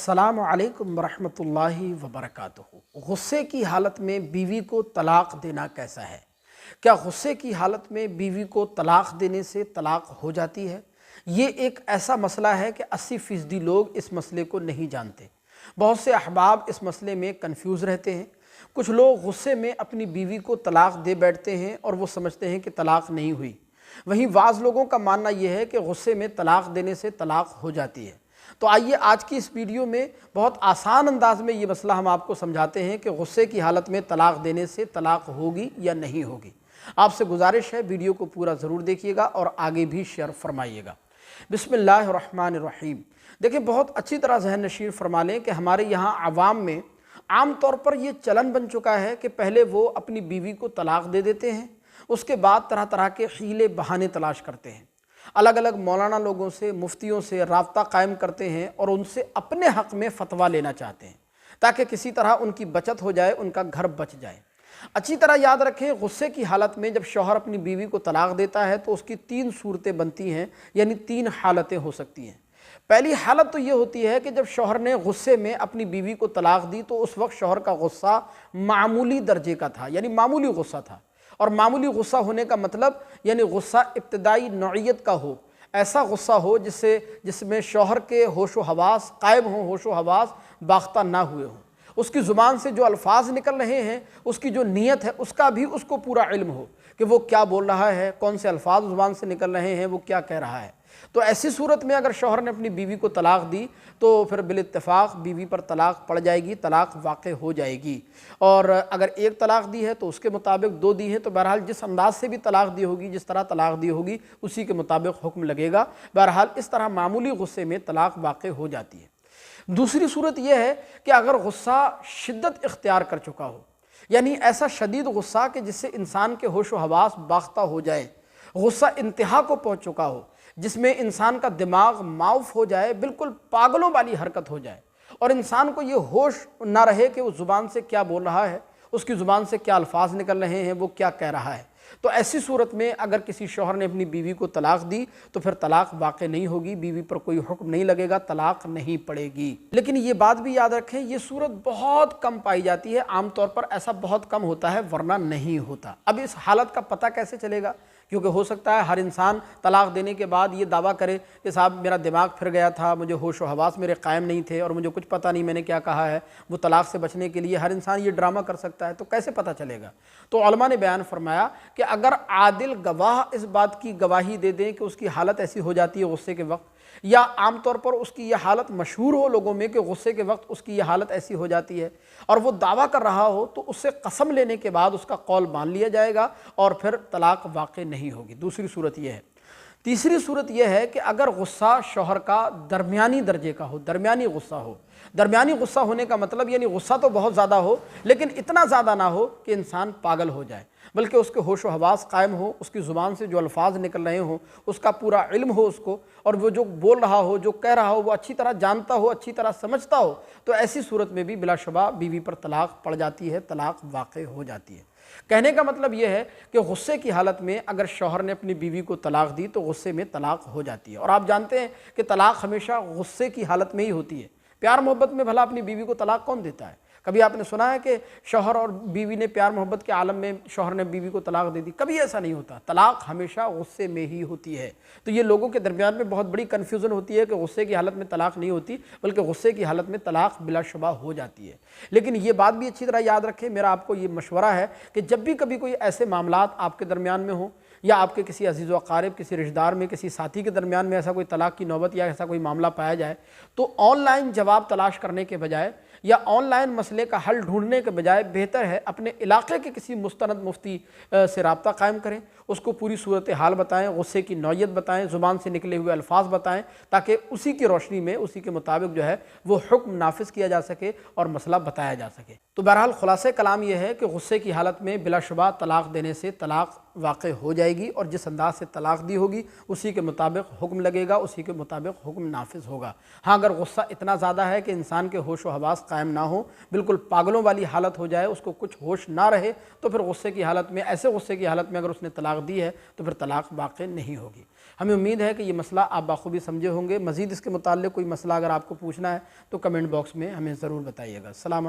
अस्सलामु अलैकुम वरहमतुल्लाहि वबरकातुहू। गुस्से की हालत में बीवी को तलाक देना कैसा है? क्या गुस्से की हालत में बीवी को तलाक देने से तलाक हो जाती है? ये एक ऐसा मसला है कि 80% लोग इस मसले को नहीं जानते। बहुत से अहबाब इस मसले में कंफ्यूज रहते हैं। कुछ लोग गुस्से में अपनी बीवी को तलाक दे बैठते हैं और वो समझते हैं कि तलाक नहीं हुई। वहीं बाज़ लोगों का मानना यह है कि गुस्से में तलाक देने से तलाक हो जाती है। तो आइए आज की इस वीडियो में बहुत आसान अंदाज में ये मसला हम आपको समझाते हैं कि गुस्से की हालत में तलाक देने से तलाक होगी या नहीं होगी। आपसे गुजारिश है वीडियो को पूरा ज़रूर देखिएगा और आगे भी शेयर फरमाइएगा। बिस्मिल्लाहिर्रहमानिर्रहीम। देखिए, बहुत अच्छी तरह ज़हन नशीर फरमा लें कि हमारे यहाँ आवाम में आम तौर पर ये चलन बन चुका है कि पहले वो अपनी बीवी को तलाक दे देते हैं, उसके बाद तरह तरह के हीले बहाने तलाश करते हैं, अलग अलग मौलाना लोगों से, मुफ्तियों से राब्ता कायम करते हैं और उनसे अपने हक़ में फ़तवा लेना चाहते हैं ताकि किसी तरह उनकी बचत हो जाए, उनका घर बच जाए। अच्छी तरह याद रखें, गुस्से की हालत में जब शौहर अपनी बीवी को तलाक देता है तो उसकी 3 सूरतें बनती हैं, यानी 3 हालतें हो सकती हैं। पहली हालत तो ये होती है कि जब शौहर ने गुस्से में अपनी बीवी को तलाक दी तो उस वक्त शौहर का गुस्सा मामूली दर्जे का था, यानी मामूली गुस्सा था। और मामूली गुस्सा होने का मतलब यानी गुस्सा इब्तिदाई नौइयत का हो, ऐसा गुस्सा हो जिसमें शौहर के होशो हवास कायम हो, होशो हवास बाख्ता ना हुए हों। उसकी ज़ुबान से जो अल्फाज निकल रहे हैं, उसकी जो नीयत है उसका भी उसको पूरा इल्म हो कि वो क्या बोल रहा है, कौन से अल्फाज ज़ुबान से निकल रहे हैं, वो क्या कह रहा है। तो ऐसी सूरत में अगर शौहर ने अपनी बीवी को तलाक दी तो फिर बिल-इत्तिफाक बीवी पर तलाक पड़ जाएगी, तलाक वाक़ हो जाएगी। और अगर एक तलाक दी है तो उसके मुताबिक 2 दी हैं, तो बहरहाल जिस अंदाज से भी तलाक दी होगी, जिस तरह तलाक दी होगी, उसी के मुताबिक हुक्म लगेगा। बहरहाल इस तरह मामूली गुस्से में तलाक वाक़ हो जाती है। दूसरी सूरत यह है कि अगर गुस्सा शिद्दत इख्तियार कर चुका हो, यानी ऐसा शदीद गुस्सा कि जिससे इंसान के होश व हवास बाख्ता हो जाए, गुस्सा इंतहा को पहुँच चुका हो, जिसमें इंसान का दिमाग माउफ हो जाए, बिल्कुल पागलों वाली हरकत हो जाए और इंसान को ये होश ना रहे कि उस ज़ुबान से क्या बोल रहा है, उसकी ज़ुबान से क्या अल्फाज निकल रहे हैं, वो क्या कह रहा है। तो ऐसी सूरत में अगर किसी शौहर ने अपनी बीवी को तलाक दी तो फिर तलाक वाक़ नहीं होगी, बीवी पर कोई हुक्म नहीं लगेगा, तलाक नहीं पड़ेगी। लेकिन ये बात भी याद रखें, ये सूरत बहुत कम पाई जाती है, आम तौर पर ऐसा बहुत कम होता है, वरना नहीं होता। अब इस हालत का पता कैसे चलेगा? क्योंकि हो सकता है हर इंसान तलाक देने के बाद ये दावा करे कि साहब मेरा दिमाग फिर गया था, मुझे होश व हवास मेरे कायम नहीं थे और मुझे कुछ पता नहीं मैंने क्या कहा है। वो तलाक से बचने के लिए हर इंसान ये ड्रामा कर सकता है, तो कैसे पता चलेगा? तो उलमा ने बयान फरमाया कि अगर आदिल गवाह इस बात की गवाही दे दें कि उसकी हालत ऐसी हो जाती है गुस्से के वक्त, या आम तौर पर उसकी यह हालत मशहूर हो लोगों में कि गुस्से के वक्त उसकी यह हालत ऐसी हो जाती है और वो दावा कर रहा हो, तो उससे कसम लेने के बाद उसका कौल मान लिया जाएगा और फिर तलाक वाक़ नहीं होगी। दूसरी सूरत यह है। तीसरी सूरत यह है कि अगर गुस्सा शौहर का दरमियानी दर्जे का हो, दरमियानी गुस्सा हो। दरमियानी गुस्सा होने का मतलब यानी गुस्सा तो बहुत ज़्यादा हो लेकिन इतना ज़्यादा ना हो कि इंसान पागल हो जाए, बल्कि उसके होश व हवास कायम हो, उसकी ज़ुबान से जो अल्फाज निकल रहे हों उसका पूरा इल्म हो उसको, और वो जो बोल रहा हो, जो कह रहा हो, वो अच्छी तरह जानता हो, अच्छी तरह समझता हो। तो ऐसी सूरत में भी बिलाशुबा बीवी पर तलाक पड़ जाती है, तलाक वाक़ हो जाती है। कहने का मतलब यह है कि गुस्से की हालत में अगर शौहर ने अपनी बीवी को तलाक दी तो गुस्से में तलाक हो जाती है। और आप जानते हैं कि तलाक हमेशा गुस्से की हालत में ही होती है। प्यार मोहब्बत में भला अपनी बीवी को तलाक कौन देता है? कभी आपने सुना है कि शौहर और बीवी ने प्यार मोहब्बत के आलम में शौहर ने बीवी को तलाक दे दी? कभी ऐसा नहीं होता। तलाक हमेशा गुस्से में ही होती है। तो ये लोगों के दरमियान में बहुत बड़ी कन्फ्यूज़न होती है कि गुस्से की हालत में तलाक नहीं होती, बल्कि गुस्से की हालत में तलाक बिलाशुबा हो जाती है। लेकिन ये बात भी अच्छी तरह याद रखें, मेरा आपको ये मशवरा है कि जब भी कभी कोई ऐसे मामलात आपके दरमियान में हो या आपके किसी अजीज़ व अक़ारिब, किसी रिश्तेदार में, किसी साथी के दरमियान में ऐसा कोई तलाक की नौबत या ऐसा कोई मामला पाया जाए, तो ऑनलाइन जवाब तलाश करने के बजाय या ऑनलाइन मसले का हल ढूंढने के बजाय बेहतर है अपने इलाके के किसी मुस्तनद मुफ्ती से रब्ता कायम करें, उसको पूरी सूरत हाल बताएं, गुस्से की नौइयत बताएं, ज़ुबान से निकले हुए अल्फाज बताएं, ताकि उसी की रोशनी में, उसी के मुताबिक जो है वो हुक्म नाफिज किया जा सके और मसला बताया जा सके। تو بہرحال خلاصہ کلام یہ ہے کہ غصے کی حالت میں بلا شبہ طلاق دینے سے طلاق واقع ہو جائے گی، اور جس انداز سے طلاق دی ہوگی اسی کے مطابق حکم لگے گا، اسی کے مطابق حکم نافذ ہوگا۔ ہاں اگر غصہ اتنا زیادہ ہے کہ انسان کے ہوش و حواس قائم نہ ہو، بالکل پاگلوں والی حالت ہو جائے، اس کو کچھ ہوش نہ رہے، تو پھر غصے کی حالت میں، ایسے غصے کی حالت میں اگر اس نے طلاق دی ہے تو پھر طلاق واقع نہیں ہوگی۔ ہمیں امید ہے کہ یہ مسئلہ آپ بخوبی سمجھے ہوں گے۔ مزید اس کے متعلق کوئی مسئلہ اگر آپ کو پوچھنا ہے تو کمنٹ باکس میں ہمیں ضرور بتائیے گا۔ السلام علیکم۔